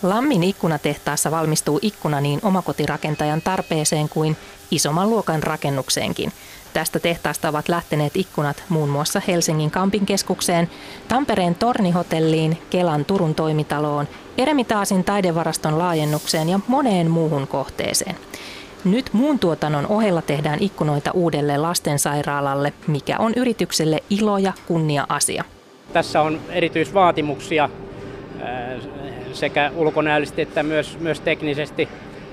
Lammin ikkunatehtaassa valmistuu ikkuna niin omakotirakentajan tarpeeseen kuin isomman luokan rakennukseenkin. Tästä tehtaasta ovat lähteneet ikkunat muun muassa Helsingin Kampinkeskukseen, Tampereen Tornihotelliin, Kelan Turun toimitaloon, Eremitaasin taidevaraston laajennukseen ja moneen muuhun kohteeseen. Nyt muun tuotannon ohella tehdään ikkunoita uudelle lastensairaalalle, mikä on yritykselle ilo ja kunnia-asia. Tässä on erityisvaatimuksia sekä ulkonäöllisesti että myös teknisesti.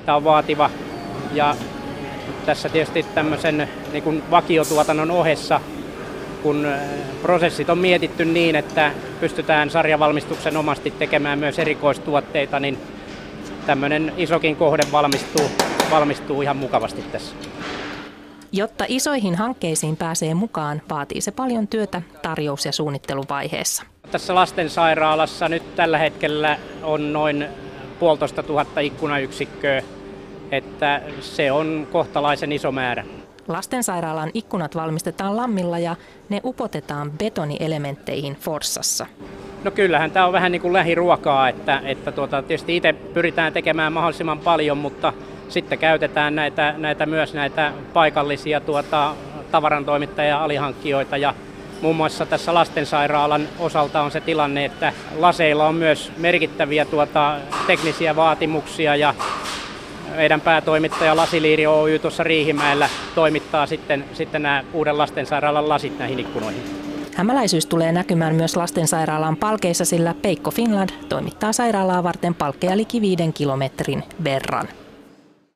Tämä on vaativa ja tässä tietysti tämmöisen niin kuin vakiotuotannon ohessa, kun prosessit on mietitty niin, että pystytään sarjavalmistuksen omasti tekemään myös erikoistuotteita, niin tämmöinen isokin kohde valmistuu ihan mukavasti tässä. Jotta isoihin hankkeisiin pääsee mukaan, vaatii se paljon työtä tarjous- ja suunnitteluvaiheessa. Tässä lastensairaalassa nyt tällä hetkellä on noin 1500 ikkunayksikköä, että se on kohtalaisen iso määrä. Lastensairaalan ikkunat valmistetaan Lammilla ja ne upotetaan betonielementteihin Forssassa. No kyllähän tämä on vähän niin kuin lähiruokaa, että tietysti itse pyritään tekemään mahdollisimman paljon, mutta sitten käytetään näitä paikallisia tavarantoimittajia ja alihankkijoita. Ja muun muassa tässä lastensairaalan osalta on se tilanne, että laseilla on myös merkittäviä teknisiä vaatimuksia ja meidän päätoimittaja Lasiliiri Oy tuossa Riihimäellä toimittaa sitten nämä uuden lastensairaalan lasit näihin ikkunoihin. Hämäläisyys tulee näkymään myös lastensairaalan palkeissa, sillä Peikko Finland toimittaa sairaalaa varten palkkeja liki 5 kilometrin verran.